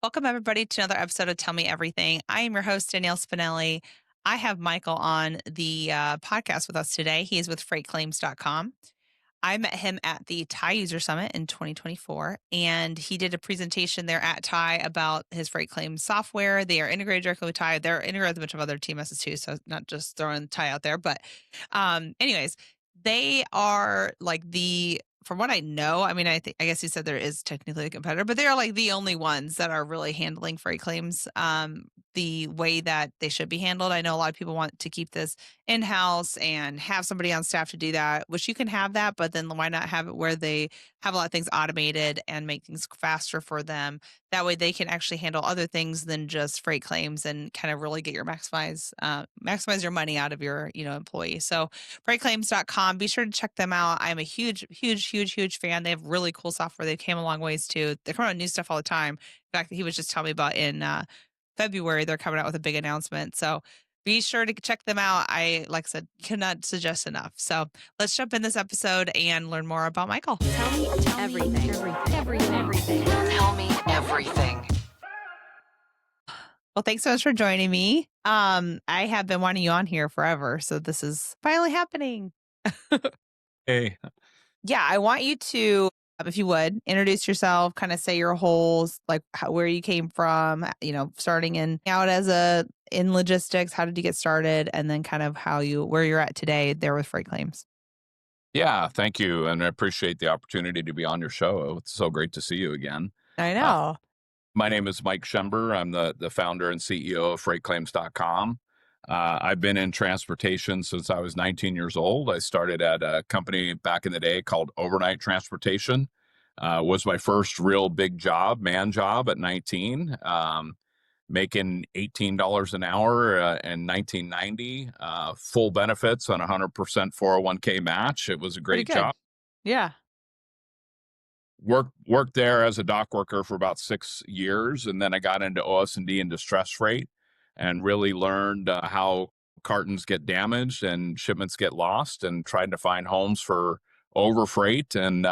Welcome, everybody, to another episode of Tell Me Everything. I am your host, Danielle Spinelli. I have Michael on the podcast with us today. He is with freightclaims.com. I met him at the TIE User Summit in 2024, and he did a presentation there at TIE about his freight claims software. They are integrated directly with TIE. They're integrated with a bunch of other TMSs too, so not just throwing TIE out there. But anyways, they are like from what I know, I mean, I guess he said there is technically a competitor, but they are like the only ones that are really handling freight claims the way that they should be handled. I know a lot of people want to keep this in-house and have somebody on staff to do that, which you can have that, but then why not have it where they have a lot of things automated and make things faster for them? That way they can actually handle other things than just freight claims and kind of really get your maximize your money out of your, employee. So freightclaims.com, be sure to check them out. I'm a huge fan. They have really cool software. They came a long ways too. They're coming out with new stuff all the time. In fact, he was just telling me about in February, they're coming out with a big announcement. So be sure to check them out. Like I said, cannot suggest enough. So let's jump in this episode and learn more about Michael. Tell me everything. Tell me everything. Well, thanks so much for joining me. I have been wanting you on here forever, so this is finally happening. Hey, Yeah, I want you to, if you would, introduce yourself, kind of say your whole, like where you came from, starting out in logistics, how did you get started, and then kind of where you're at today there with freight claims. yeah, thank you. And I appreciate the opportunity to be on your show. It's so great to see you again. I Uh, know. my name is Mike Schember. I'm the founder and CEO of freightclaims.com. I've been in transportation since I was 19 years old. I started at a company back in the day called Overnight Transportation. Was my first real big job, man job at 19. Making $18 an hour in 1990, full benefits on 100% 401k match. It was a Pretty great good. job. Yeah. Worked there as a dock worker for about 6 years, and then I got into OS&D and distress freight, and really learned how cartons get damaged and shipments get lost, and tried to find homes for over freight and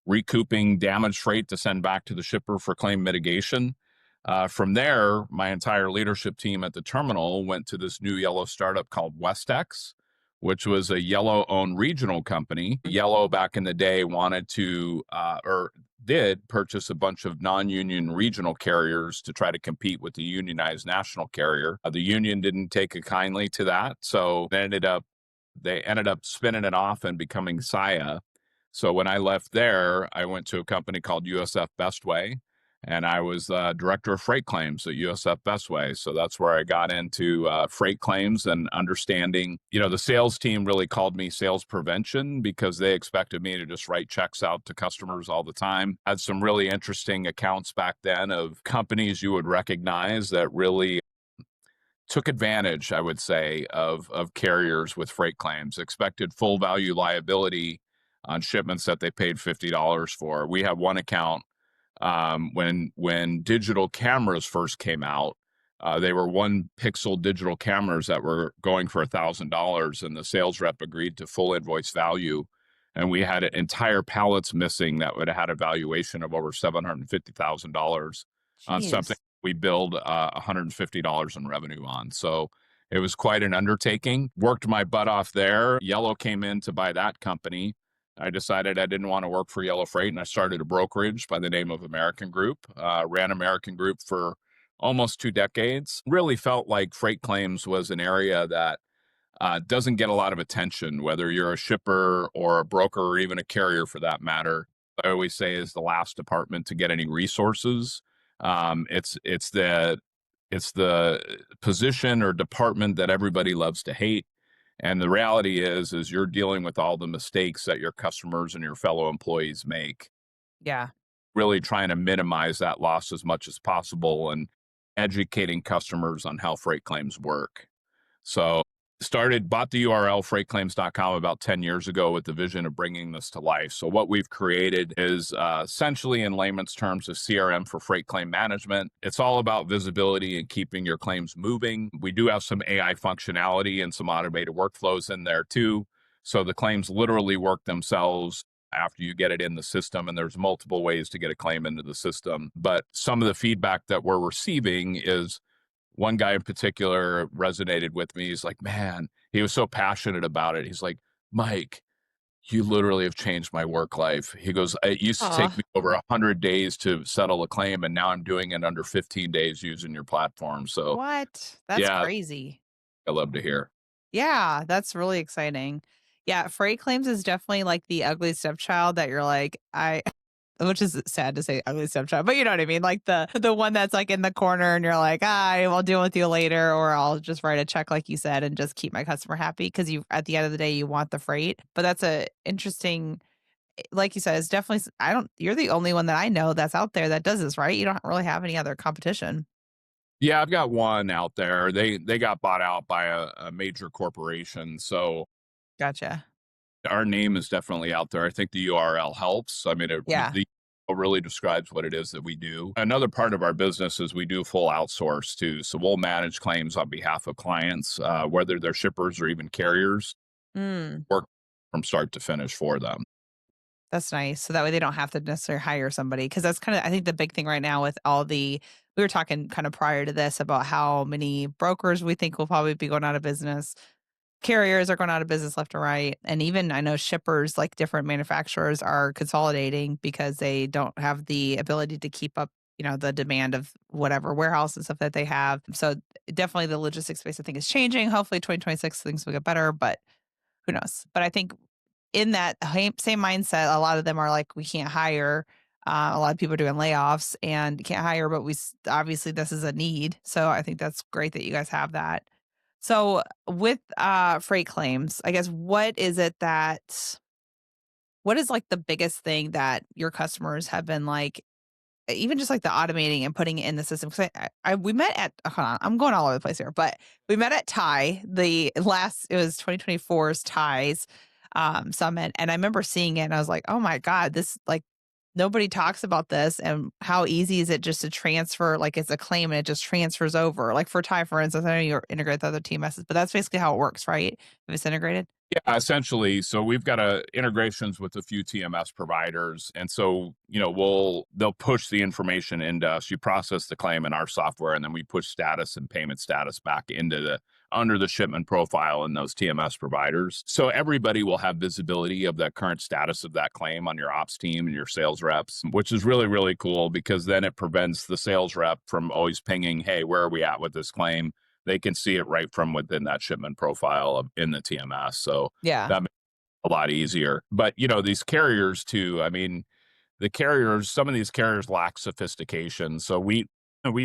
recouping damaged freight to send back to the shipper for claim mitigation. From there, my entire leadership team at the terminal went to this new Yellow startup called Westex, which was a Yellow-owned regional company. Yellow back in the day wanted to, or did purchase a bunch of non-union regional carriers to try to compete with the unionized national carrier. The union didn't take a kindly to that, so they ended up spinning it off and becoming Saya. So when I left there, I went to a company called USF Bestway, and I was director of freight claims at USF Bestway. So that's where I got into freight claims and understanding. The sales team really called me sales prevention because they expected me to just write checks out to customers all the time. Had some really interesting accounts back then of companies you would recognize that really took advantage, I would say, of carriers with freight claims, expected full value liability on shipments that they paid $50 for. We have one account. When digital cameras first came out, they were 1 pixel digital cameras that were going for $1,000, and the sales rep agreed to full invoice value. And we had entire pallets missing that would have had a valuation of over $750,000 on something Jeez. we billed $150 in revenue on. So it was quite an undertaking. Worked my butt off there. Yellow came in to buy that company. I decided I didn't want to work for Yellow Freight, and I started a brokerage by the name of American Group. Ran American Group for almost 2 decades. Really felt like freight claims was an area that doesn't get a lot of attention, whether you're a shipper or a broker or even a carrier for that matter. I always say is the last department to get any resources. It's the position or department that everybody loves to hate. And the reality is you're dealing with all the mistakes that your customers and your fellow employees make, Yeah. really trying to minimize that loss as much as possible and educating customers on how freight claims work. So bought the URL freightclaims.com about 10 years ago with the vision of bringing this to life. So what we've created is essentially, in layman's terms, a CRM for freight claim management. It's all about visibility and keeping your claims moving. We do have some AI functionality and some automated workflows in there too. So the claims literally work themselves after you get it in the system. And there's multiple ways to get a claim into the system. But some of the feedback that we're receiving is one guy in particular resonated with me. He's like, man, he was so passionate about it. He's like, Mike, you literally have changed my work life. He goes, it used to take Aw, me over 100 days to settle a claim, and now I'm doing it under 15 days using your platform. So, what? That's yeah, crazy. I love to hear. Yeah, that's really exciting. Yeah, freight claims is definitely like the ugly stepchild that you're like, I which is sad to say ugly stepchild, but you know what I mean? Like the one that's like in the corner and you're like, I'll deal with you later, or I'll just write a check like you said and just keep my customer happy because you at the end of the day you want the freight. But that's a interesting like you said, it's definitely I don't you're the only one that I know that's out there that does this, right? You don't really have any other competition. Yeah, I've got one out there. They got bought out by a major corporation. So Gotcha. our name is definitely out there. I think the URL helps. I mean, Yeah. the really describes what it is that we do. Another part of our business is we do full outsource too. So we'll manage claims on behalf of clients, whether they're shippers or even carriers, Mm. work from start to finish for them. That's nice. So that way they don't have to necessarily hire somebody. Cause that's kind of, I think the big thing right now with all we were talking kind of prior to this about how many brokers we think will probably be going out of business. Carriers are going out of business left and right. And even I know shippers, like different manufacturers, are consolidating because they don't have the ability to keep up, the demand of whatever warehouse and stuff that they have. So definitely the logistics space, I think, is changing. Hopefully 2026 things will get better, but who knows? But I think in that same mindset, a lot of them are like, we can't hire. A lot of people are doing layoffs and can't hire, but obviously this is a need. So I think that's great that you guys have that. So with freight claims, I guess what is like the biggest thing that your customers have been like, even just like the automating and putting it in the system? Because we met at hold on, I'm going all over the place here, but we met at it was 2024's Ties summit, and I remember seeing it and I was like, oh my god, this like nobody talks about this, and how easy is it just to transfer, like it's a claim and it just transfers over. Like for Tie, for instance, I know you're integrated with other TMSs, but that's basically how it works, right? If it's integrated. Yeah, essentially. So we've got integrations with a few TMS providers, and so they'll push the information into us. You process the claim in our software, and then we push status and payment status back into the under the shipment profile in those TMS providers. So everybody will have visibility of the current status of that claim on your ops team and your sales reps, which is really really cool because then it prevents the sales rep from always pinging, "Hey, where are we at with this claim?" They can see it right from within that shipment profile in the TMS. So Yeah. that makes it a lot easier. But these carriers too. I mean, some of these carriers lack sophistication. So we've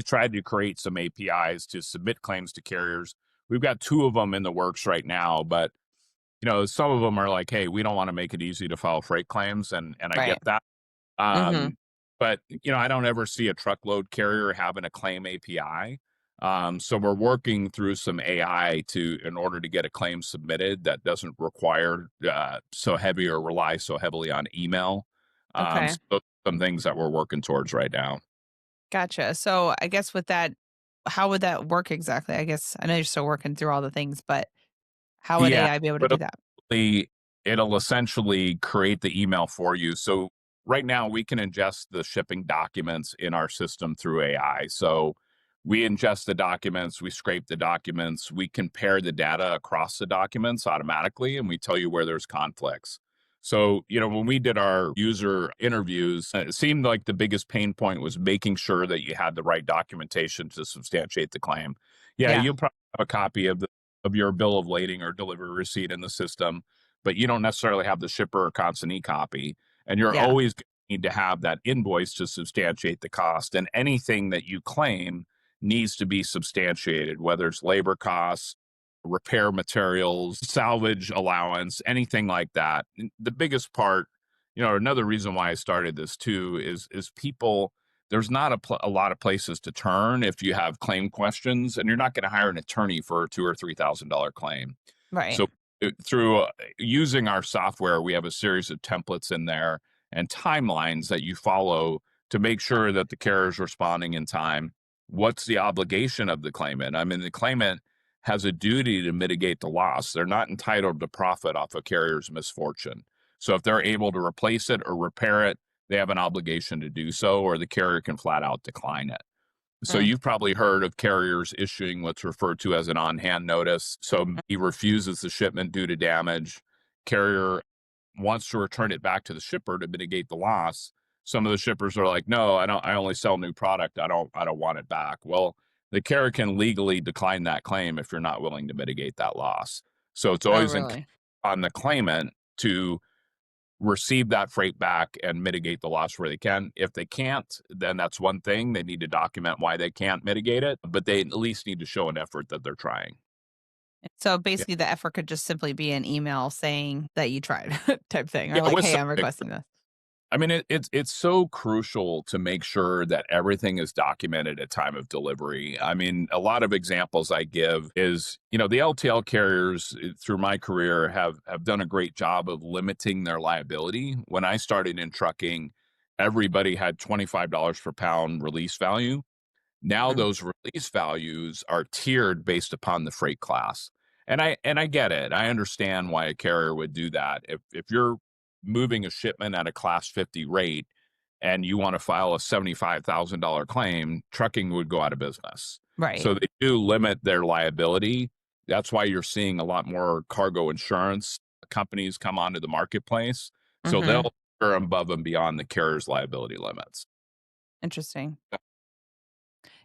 tried to create some APIs to submit claims to carriers. We've got two of them in the works right now, but some of them are like, hey, we don't want to make it easy to file freight claims, and I Right. get that. Hmm. But I don't ever see a truckload carrier having a claim API. So we're working through some AI in order to get a claim submitted that doesn't require so heavy or rely so heavily on email. Okay. So some things that we're working towards right now. Gotcha. So I guess with that, how would that work exactly? I guess I know you're still working through all the things, but how would Yeah, AI be able to but do that? it'll essentially create the email for you. So right now we can ingest the shipping documents in our system through AI. So we ingest the documents, we scrape the documents, we compare the data across the documents automatically, and we tell you where there's conflicts. So, when we did our user interviews, it seemed like the biggest pain point was making sure that you had the right documentation to substantiate the claim. Yeah, Yeah. you'll probably have a copy of your bill of lading or delivery receipt in the system, but you don't necessarily have the shipper or consignee copy. And you're Yeah. always going to need to have that invoice to substantiate the cost. And anything that you claim needs to be substantiated, whether it's labor costs, repair materials, salvage allowance, anything like that. The biggest part, another reason why I started this too is people. There's not a lot of places to turn if you have claim questions, and you're not going to hire an attorney for a $2,000 or $3,000 claim. Right. So through using our software, we have a series of templates in there and timelines that you follow to make sure that the carrier is responding in time. What's the obligation of the claimant? I mean, the claimant has a duty to mitigate the loss. They're not entitled to profit off a carrier's misfortune. So if they're able to replace it or repair it, they have an obligation to do so, or the carrier can flat out decline it. So Mm, you've probably heard of carriers issuing what's referred to as an on-hand notice. So mm. he refuses the shipment due to damage. Carrier wants to return it back to the shipper to mitigate the loss. Some of the shippers are like, "No, I don't. I only sell new product. I don't want it back." Well, the carrier can legally decline that claim if you're not willing to mitigate that loss. So it's Oh, always really? on the claimant to receive that freight back and mitigate the loss where they can. If they can't, then that's one thing. They need to document why they can't mitigate it, but they at least need to show an effort that they're trying. So Yeah. basically, the effort could just simply be an email saying that you tried, type thing, or Yeah, like, with "Hey, some I'm requesting this." I mean, it's so crucial to make sure that everything is documented at time of delivery. I mean, a lot of examples I give is, the LTL carriers through my career have done a great job of limiting their liability. When I started in trucking, everybody had $25 per pound release value. Now Mhm. those release values are tiered based upon the freight class. And I get it. I understand why a carrier would do that. If you're moving a shipment at a class 50 rate and you want to file a $75,000 claim, trucking would go out of business. Right. So they do limit their liability. That's why you're seeing a lot more cargo insurance companies come onto the marketplace. So Mhm. they'll go above and beyond the carrier's liability limits. Interesting.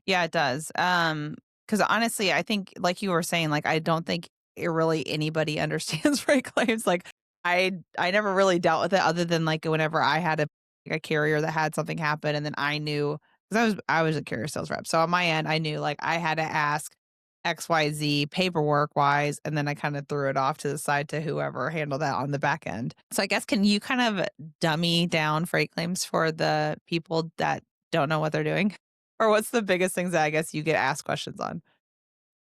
Yeah, it does. Because honestly, I think, like you were saying, like, I don't think really anybody understands freight claims. Like, I never really dealt with it other than like whenever I had a carrier that had something happen, and then I knew because I was a carrier sales rep. So on my end, I knew like I had to ask XYZ paperwork wise, and then I kind of threw it off to the side to whoever handled that on the back end. So I guess can you kind of dummy down freight claims for the people that don't know what they're doing? Or what's the biggest things that I guess you get asked questions on?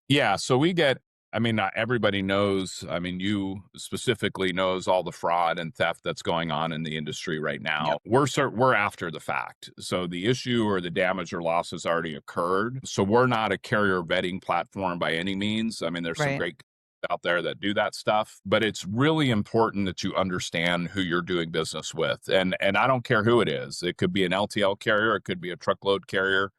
Yeah, so we get I mean, not everybody knows, I mean, you specifically knows all the fraud and theft that's going on in the industry right Yep. now. We're after the fact. So the issue or the damage or loss has already occurred. So we're not a carrier vetting platform by any means. I mean, there's some Right. great out there that do that stuff, but it's really important that you understand who you're doing business with. And I don't care who it is. It could be an LTL carrier, it could be a truckload carrier.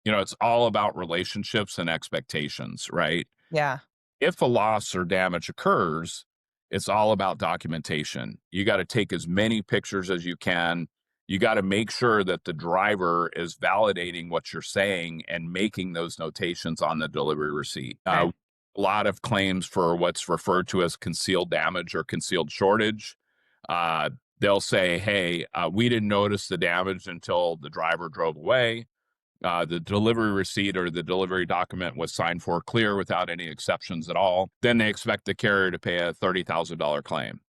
It's all about relationships and expectations, right? Yeah. If a loss or damage occurs, it's all about documentation. You got to take as many pictures as you can. You got to make sure that the driver is validating what you're saying and making those notations on the delivery receipt. Okay. A lot of claims for what's referred to as concealed damage or concealed shortage. Uh, they'll say, hey, we didn't notice the damage until the driver drove away. The delivery receipt or the delivery document was signed for clear without any exceptions at all. Then they expect the carrier to pay a $30,000 claim.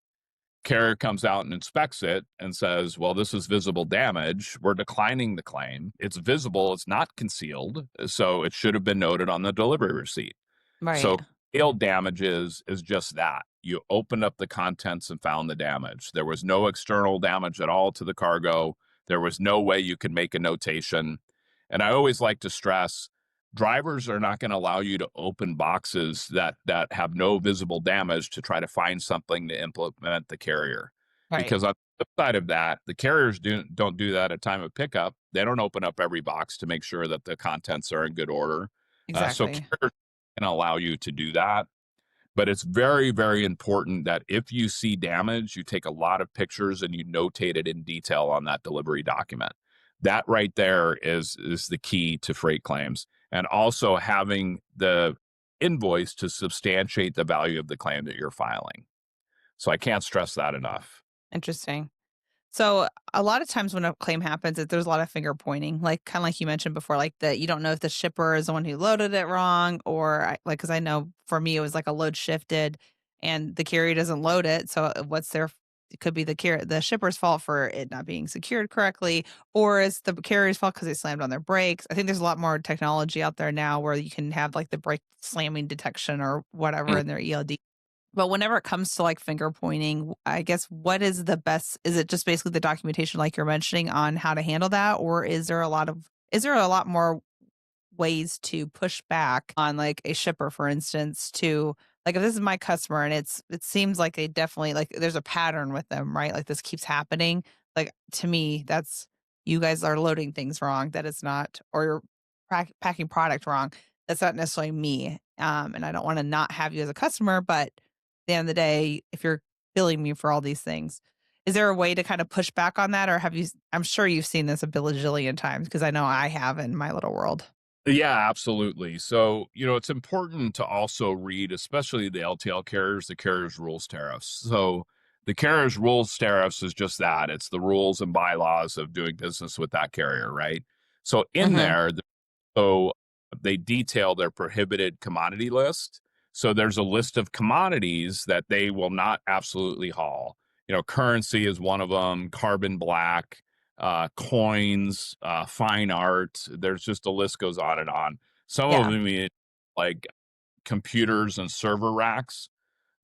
Carrier comes out and inspects it and says, well, this is visible damage. We're declining the claim. It's visible, it's not concealed. So it should have been noted on the delivery receipt. Right. So concealed damages is just that. You opened up the contents and found the damage. There was no external damage at all to the cargo. There was no way you could make a notation. And I always like to stress drivers are not going to allow you to open boxes that have no visible damage to try to find something to implement the carrier. Right. Because on the flip side of that, the carriers don't do that at time of pickup. They don't open up every box to make sure that the contents are in good order. So Exactly. carriers can allow you to do that. But it's very, very important that if you see damage, you take a lot of pictures and you notate it in detail on that delivery document. That right there is the key to freight claims. And also having the invoice to substantiate the value of the claim that you're filing. So I can't stress that enough. Interesting. So a lot of times when a claim happens, there's a lot of finger pointing, like kind of like you mentioned before, like that you don't know if the shipper is the one who loaded it wrong, or like because I know for me it was like a load shifted, and the carrier doesn't load it. So what's their it could be the shipper's fault for it not being secured correctly, or it's the carrier's fault because they slammed on their brakes. I think there's a lot more technology out there now where you can have like the brake slamming detection or whatever Mm. in their ELD. But whenever it comes to, like, finger pointing, I guess what is the best is it just basically the documentation like you're mentioning on how to handle that? Or is there a lot more ways to push back on, like, a shipper, for instance, to Like if this is my customer and it seems like they definitely like there's a pattern with them, right? Like this keeps happening. Like to me, that's you guys are loading things wrong. That is not, or you're packing product wrong. That's not necessarily me. And I don't want to not have you as a customer, but at the end of the day, if you're billing me for all these things, is there a way to kind of push back on that, or have you? I'm sure you've seen this a bajillion times because I know I have in my little world. Yeah, absolutely. So, it's important to also read, especially the LTL carriers, the carriers rules tariffs. So, the carriers rules tariffs is just that. It's the rules and bylaws of doing business with that carrier, right? So, in Hmm. there, so they detail their prohibited commodity list. So, there's a list of commodities that they will not absolutely haul. Currency is one of them, carbon black, coins, fine art. There's just the list goes on and on. Some of Yeah. them like computers and server racks.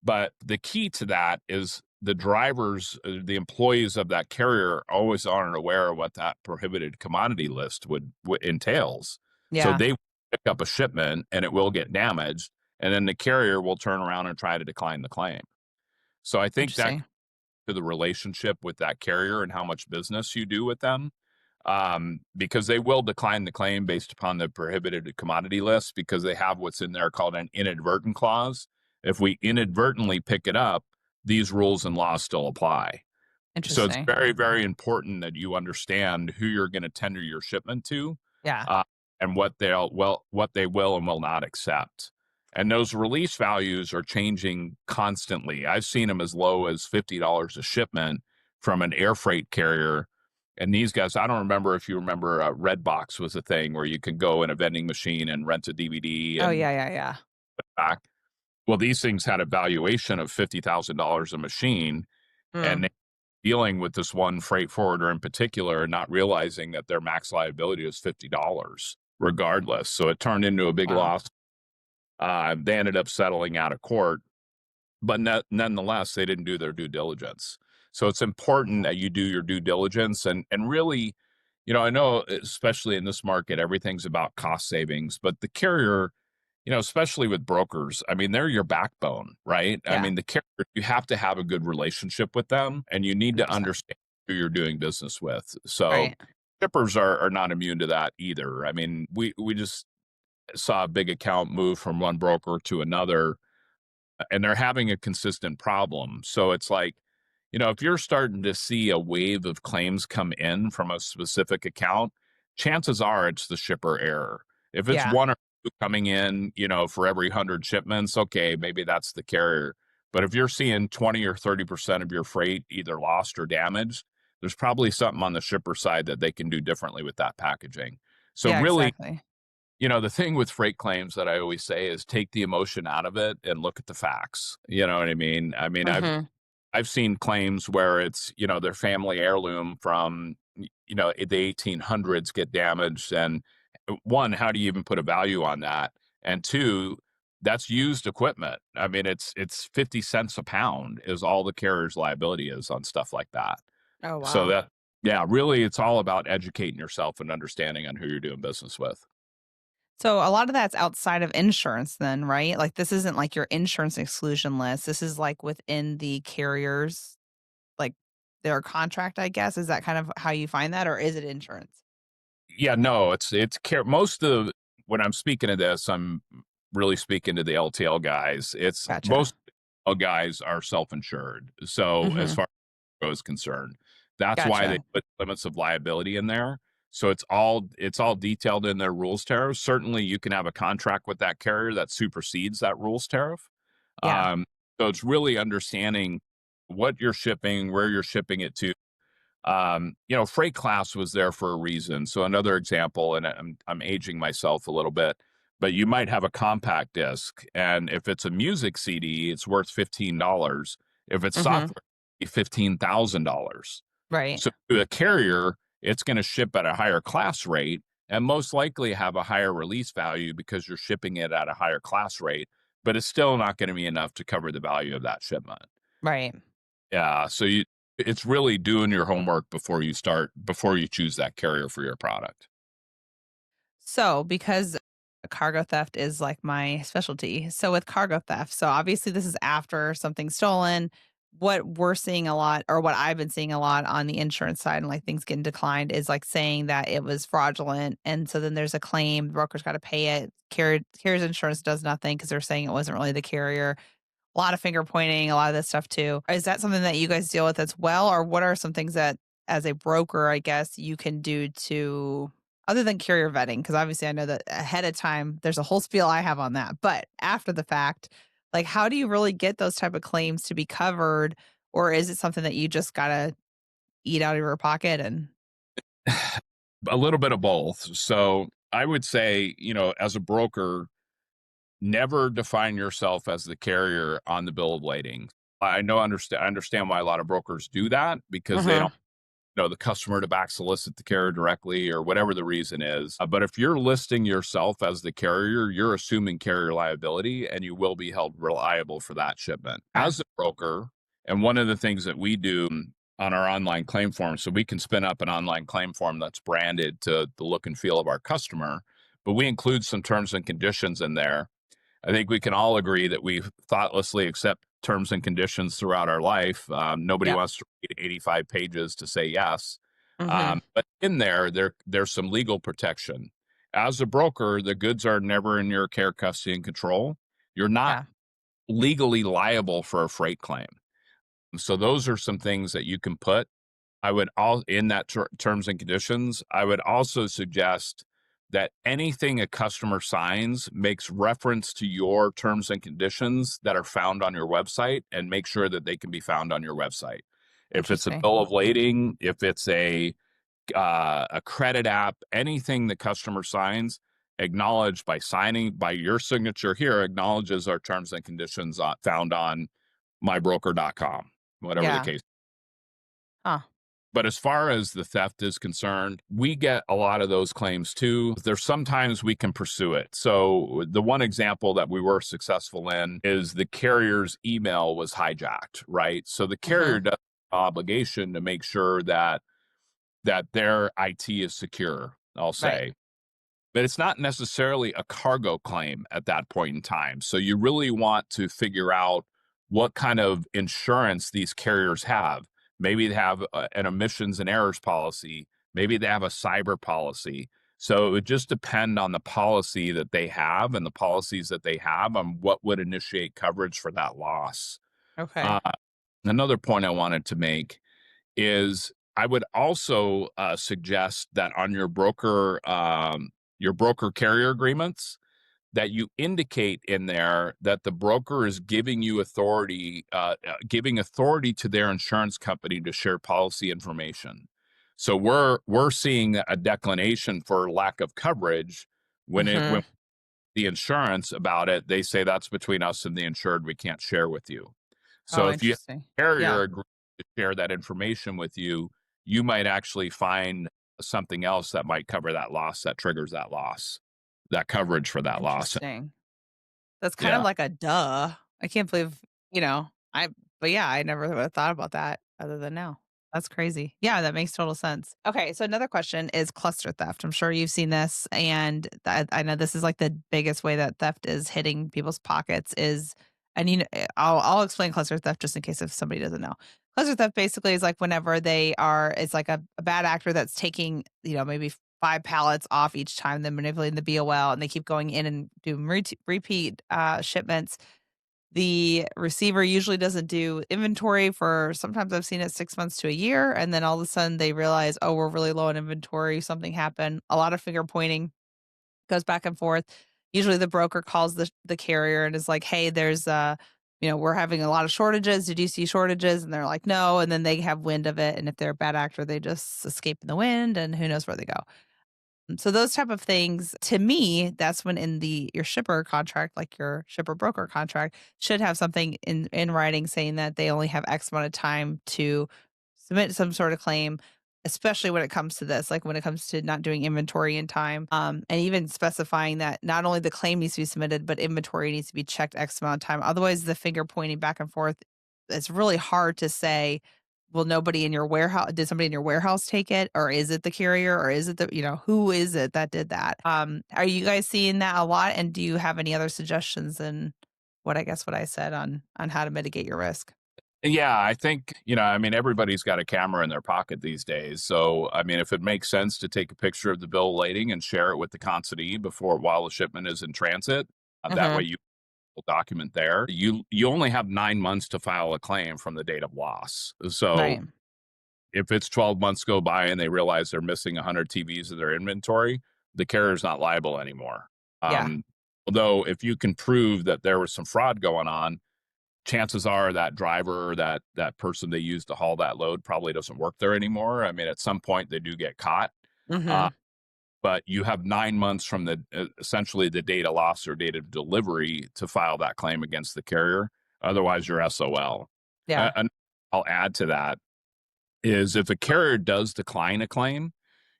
But the key to that is the drivers, the employees of that carrier always aren't aware of what that prohibited commodity list would entails. So Yeah. they pick up a shipment and it will get damaged, and then the carrier will turn around and try to decline the claim. So I think that Interesting. to the relationship with that carrier and how much business you do with them, because they will decline the claim based upon the prohibited commodity list because they have what's in there called an inadvertent clause. If we inadvertently pick it up, these rules and laws still apply. So it's Interesting. very, very important that you understand who you're going to tender your shipment to, Yeah. uh, and what they will and will not accept. And those release values are changing constantly. I've seen them as low as $50 a shipment from an air freight carrier. And these guys, I don't remember if you remember, Redbox was a thing where you could go in a vending machine and rent a DVD Oh, and yeah, yeah, yeah. back. Well, these things had a valuation of $50,000 a machine, and Mm. they dealing with this one freight forwarder in particular and not realizing that their max liability is $50 regardless. So it turned into a big Wow. loss. They ended up settling out of court, but nonetheless, they didn't do their due diligence. So it's important that you do your due diligence and really, I know especially in this market, everything's about cost savings, but the carrier, especially with brokers, I mean, they're your backbone, right? I Yeah. mean, the carrier, you have to have a good relationship with them and you need to 100%. understand who you're doing business with. So Right. shippers are not immune to that either. I mean, we just saw a big account move from one broker to another and they're having a consistent problem. So it's like, if you're starting to see a wave of claims come in from a specific account, chances are it's the shipper error. If it's Yeah. one or two coming in, for every 100 shipments, okay, maybe that's the carrier. But if you're seeing 20 or 30% of your freight either lost or damaged, there's probably something on the shipper side that they can do differently with that packaging. So Yeah, really, exactly. the thing with freight claims that I always say is take the emotion out of it and look at the facts. You know what I mean? I mean, Mhm. I've seen claims where it's, their family heirloom from, the 1800s get damaged. And one, how do you even put a value on that? And two, that's used equipment. I mean, it's 50 cents a pound is all the carrier's liability is on stuff like that. Oh, So wow. that, yeah, really, it's all about educating yourself and understanding on who you're doing business with. So a lot of that's outside of insurance then, right? Like this isn't like your insurance exclusion list. This is like within the carriers, like their contract, I guess. Is that kind of how you find that or is it insurance? Yeah, no, it's care most of when I'm speaking of this, I'm really speaking to the LTL guys. It's Gotcha. most guys are self-insured. So as Mhm. far as is concerned, that's why they Gotcha. put limits of liability in there. So it's all detailed in their rules tariff. Certainly you can have a contract with that carrier that supersedes that rules tariff. Yeah. Um, so it's really understanding what you're shipping, where you're shipping it to, freight class was there for a reason. So another example, and I'm aging myself a little bit, but you might have a compact disc, and if it's a music CD, it's worth $15. If it's Mhm. software, $15,000. Right. So to a carrier, it's going to ship at a higher class rate and most likely have a higher release value because you're shipping it at a higher class rate, but it's still not going to be enough to cover the value of that shipment. Right. Yeah, so it's really doing your homework before you choose that carrier for your product. So because Cargo theft is like my specialty. So with cargo theft, so obviously this is after something's stolen. What we're seeing a lot, or what I've been seeing a lot on the insurance side, and like things getting declined, is like saying that it was fraudulent, and so then there's a claim. The broker's got to pay it. Carrier's insurance does nothing because they're saying it wasn't really the carrier. A lot of finger pointing, a lot of this stuff too. Is that something that you guys deal with as well? Or what are some things that, as a broker, I guess, you can do to, other than carrier vetting? Because obviously I know that ahead of time, there's a whole spiel I have on that. But after the fact, like how do you really get those type of claims to be covered? Or is it something that you just got to eat out of your pocket and A little bit of both. So I would say, as a broker, never define yourself as the carrier on the bill of lading. I understand why a lot of brokers do that because they uh-huh. don't know the customer to back solicit the carrier directly or whatever the reason is. But if you're listing yourself as the carrier, you're assuming carrier liability and you will be held reliable for that shipment. Okay. As a broker, and one of the things that we do on our online claim form, so we can spin up an online claim form that's branded to the look and feel of our customer, but we include some terms and conditions in there. I think we can all agree that we thoughtlessly accept terms and conditions throughout our life. Nobody Yep. wants to read 85 pages to say yes. Mm-hmm. But in there's some legal protection. As a broker, the goods are never in your care, custody, and control. You're not Yeah. legally liable for a freight claim. So those are some things that you can put. I would all in that terms and conditions. I would also suggest that anything a customer signs makes reference to your terms and conditions that are found on your website, and make sure that they can be found on your website. If it's a Interesting. bill of lading, if it's a credit app, anything the customer signs, acknowledge by signing by your signature here, acknowledges our terms and conditions found on mybroker.com, whatever the Yeah. case. Huh. But as far as the theft is concerned, we get a lot of those claims too. There's sometimes we can pursue it. So the one example that we were successful in is the carrier's email was hijacked, right? So the Mm-hmm. carrier does have an obligation to make sure that their IT is secure, I'll Right. say. But it's not necessarily a cargo claim at that point in time. So you really want to figure out what kind of insurance these carriers have. Maybe they have an emissions and errors policy. Maybe they have a cyber policy. So it would just depend on the policy that they have and the policies that they have on what would initiate coverage for that loss. Okay. Uh, Another point I wanted to make is I would also suggest that on your broker carrier agreements, that you indicate in there that the broker is giving you authority, giving authority to their insurance company to share policy information. So we're seeing a declination for lack of coverage when Mm-hmm. the insurance about it, they say that's between us and the insured. We can't share with you. So Oh, if you have interesting. a Yeah. carrier agree to share that information with you, you might actually find something else that might cover that loss, that triggers that loss, that coverage for that loss. Interesting. That's kind of Yeah. like a duh. I can't believe, you know, I but yeah, I never would have thought about that other than now. That's crazy. Yeah, that makes total sense. Okay, so another question is cluster theft. I'm sure you've seen this, and I know this is like the biggest way that theft is hitting people's pockets is, and I'll explain cluster theft just in case if somebody doesn't know. Cluster theft basically is like whenever it's like a bad actor that's taking, maybe 5 pallets off each time, then manipulating the BOL, and they keep going in and doing repeat shipments. The receiver usually doesn't do inventory for, sometimes I've seen it 6 months to a year. And then all of a sudden they realize, oh, we're really low on inventory. Something happened. A lot of finger pointing goes back and forth. Usually the broker calls the carrier and is like, hey, we're having a lot of shortages. Did you see shortages? And they're like, no. And then they have wind of it. And if they're a bad actor, they just escape in the wind and who knows where they go. So those type of things, to me, that's when in your shipper contract, like your shipper broker contract, should have something in writing saying that they only have X amount of time to submit some sort of claim, especially when it comes to this, like when it comes to not doing inventory in time, and even specifying that not only the claim needs to be submitted, but inventory needs to be checked X amount of time. Otherwise, the finger pointing back and forth, it's really hard to say, will nobody in your warehouse did somebody in your warehouse take it, or is it the carrier, or is it the who is it that did that? Are you guys seeing that a lot, and do you have any other suggestions than what I said on how to mitigate your risk? Yeah, I think, I mean, everybody's got a camera in their pocket these days. So, I mean, if it makes sense to take a picture of the bill of lading and share it with the consignee while the shipment is in transit, that way Mhm. you will document there. You only have 9 months to file a claim from the date of loss. So Right. if it's 12 months go by and they realize they're missing 100 TVs in their inventory, the carrier's not liable anymore. Yeah. Although if you can prove that there was some fraud going on, chances are that driver or that person they used to haul that load probably doesn't work there anymore. I mean, at some point they do get caught, uh, Mhm. but you have 9 months from essentially the date of loss or date of delivery to file that claim against the carrier. Otherwise, you're SOL. Yeah. And I'll add to that is if a carrier does decline a claim,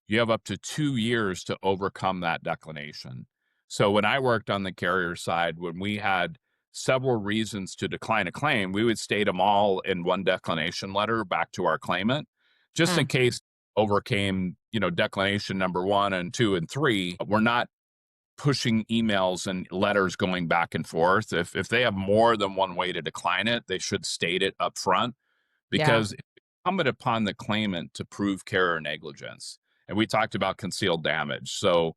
you have up to 2 years to overcome that declination. So when I worked on the carrier side, when we had several reasons to decline a claim, we would state them all in one declination letter back to our claimant, just in Mm. case overcame, declination number 1 and 2 and 3. We're not pushing emails and letters going back and forth. If they have more than one way to decline it, they should state it up front Yeah. because it's incumbent upon the claimant to prove care or negligence. And we talked about concealed damage. So,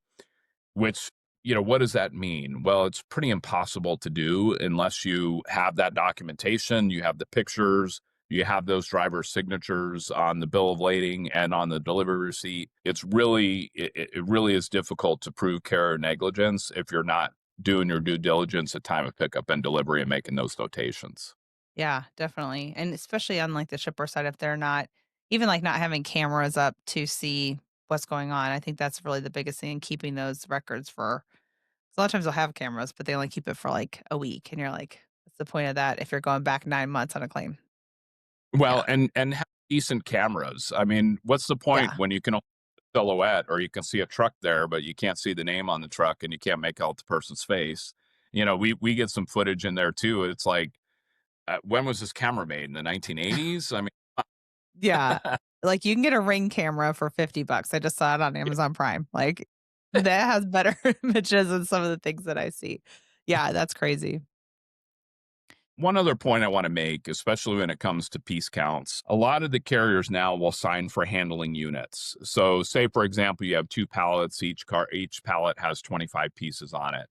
which, what does that mean? Well, it's pretty impossible to do unless you have that documentation, you have the pictures, you have those driver signatures on the bill of lading and on the delivery receipt. It really is difficult to prove care or negligence if you're not doing your due diligence at time of pickup and delivery and making those notations. Yeah, definitely. And especially on like the shipper side, if they're not even like not having cameras up to see what's going on. I think that's really the biggest thing in keeping those records for a lot of times they'll have cameras, but they only keep it for like a week. And you're like, what's the point of that if you're going back 9 months on a claim? Yeah. Well, and have decent cameras. I mean, what's the point Yeah. when you can only see a silhouette or you can see a truck there, but you can't see the name on the truck and you can't make out the person's face? We get some footage in there too. It's like, when was this camera made? In the 1980s? I mean, Yeah. Like you can get a Ring camera for $50. I just saw it on Amazon Prime. Like that has better images than some of the things that I see. Yeah, that's crazy. one other point I want to make, especially when it comes to piece counts, a lot of the carriers now will sign for handling units. So, say for example, you have two pallets, each pallet has 25 pieces on it.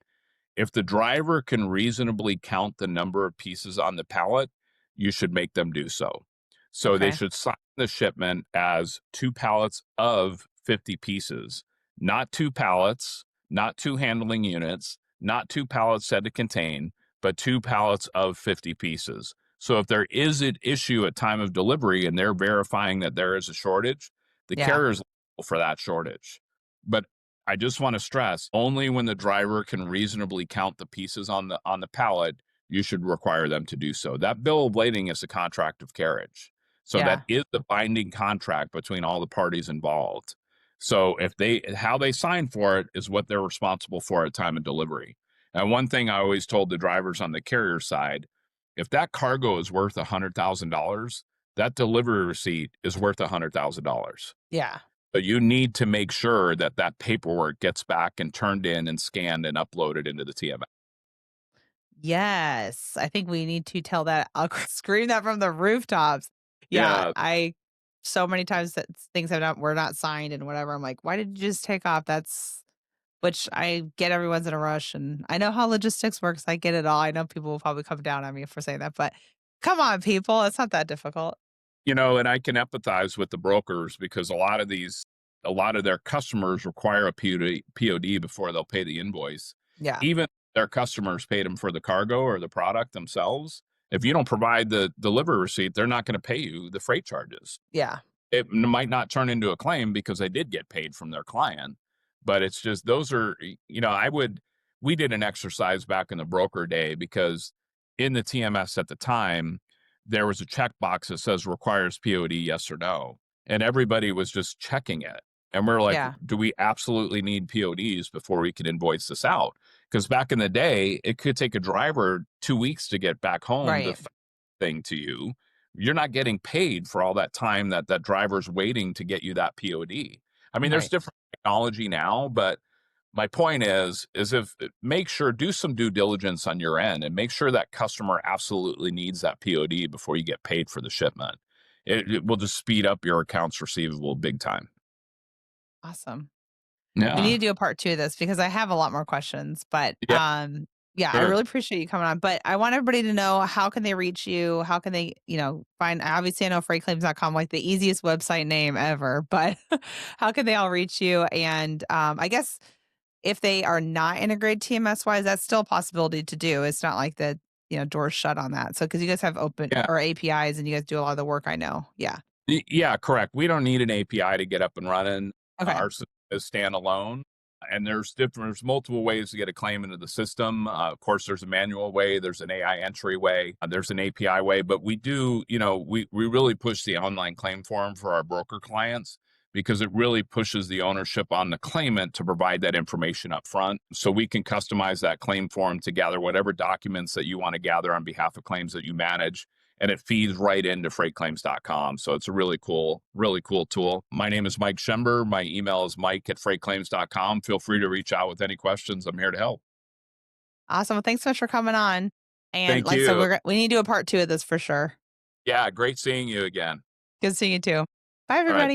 If the driver can reasonably count the number of pieces on the pallet, you should make them do so. So they Okay. should sign the shipment as two pallets of 50 pieces, not two pallets, not two handling units, not two pallets said to contain, but two pallets of 50 pieces. So if there is an issue at time of delivery and they're verifying that there is a shortage, the Yeah. carrier is liable for that shortage. But I just want to stress only when the driver can reasonably count the pieces on the pallet, you should require them to do so. That bill of lading is a contract of carriage. So that Yeah. is the binding contract between all the parties involved. So how they sign for it is what they're responsible for at time of delivery. And one thing I always told the drivers on the carrier side, if that cargo is worth $100,000, that delivery receipt is worth $100,000. Yeah. But you need to make sure that that paperwork gets back and turned in and scanned and uploaded into the TMS. Yes, I think we need to tell that I'll scream that from the rooftops. Yeah, Yeah, I so many times that things have not were not signed and whatever. I'm like, why did you just take off? That's which I get everyone's in a rush and I know how logistics works. I get it all. I know people will probably come down on me for saying that, but come on, people. It's not that difficult. and I can empathize with the brokers because a lot of their customers require a POD before they'll pay the invoice. Yeah. Even if their customers paid them for the cargo or the product themselves. If you don't provide the delivery receipt, they're not going to pay you the freight charges. Yeah. It might not turn into a claim because they did get paid from their client, but it's just those are, we did an exercise back in the broker day because in the TMS at the time, there was a checkbox that says requires POD, yes or no. And everybody was just checking it. And we're like, Yeah. do we absolutely need PODs before we can invoice this out? Because back in the day, it could take a driver 2 weeks to get back home the Right. thing to you you're not getting paid for all that time that that driver's waiting to get you that POD. I mean, there's Right. different technology now, but my point is if make sure do some due diligence on your end and make sure that customer absolutely needs that POD before you get paid for the shipment. It will just speed up your accounts receivable big time. Awesome. We need Yeah. to do a part 2 of this because I have a lot more questions, but, Yeah. yeah, I Sure. really appreciate you coming on, but I want everybody to know how can they reach you? How can they, find obviously, I know freightclaims.com, like, the easiest website name ever, but how can they all reach you? And, I guess if they are not integrated TMS-wise, that's still a possibility to do. It's not like the, door's shut on that. So because you guys have open Yeah. or APIs and you guys do a lot of the work, I know. Yeah. Yeah, correct. We don't need an API to get up and running. Okay. Our system is standalone, and there's multiple ways to get a claim into the system. Of course, there's a manual way, there's an AI entry way, there's an API way, but we do, we really push the online claim form for our broker clients because it really pushes the ownership on the claimant to provide that information up front. So we can customize that claim form to gather whatever documents that you want to gather on behalf of claims that you manage, and it feeds right into freightclaims.com. So it's a really cool tool. My name is Mike Schember. My email is mike@freightclaims.com. Feel free to reach out with any questions. I'm here to help. Awesome. Well, thanks so much for coming on. And Thank like I said, you. we need to do a part 2 of this for sure. Yeah, great seeing you again. Good seeing you too. Bye, All right. everybody.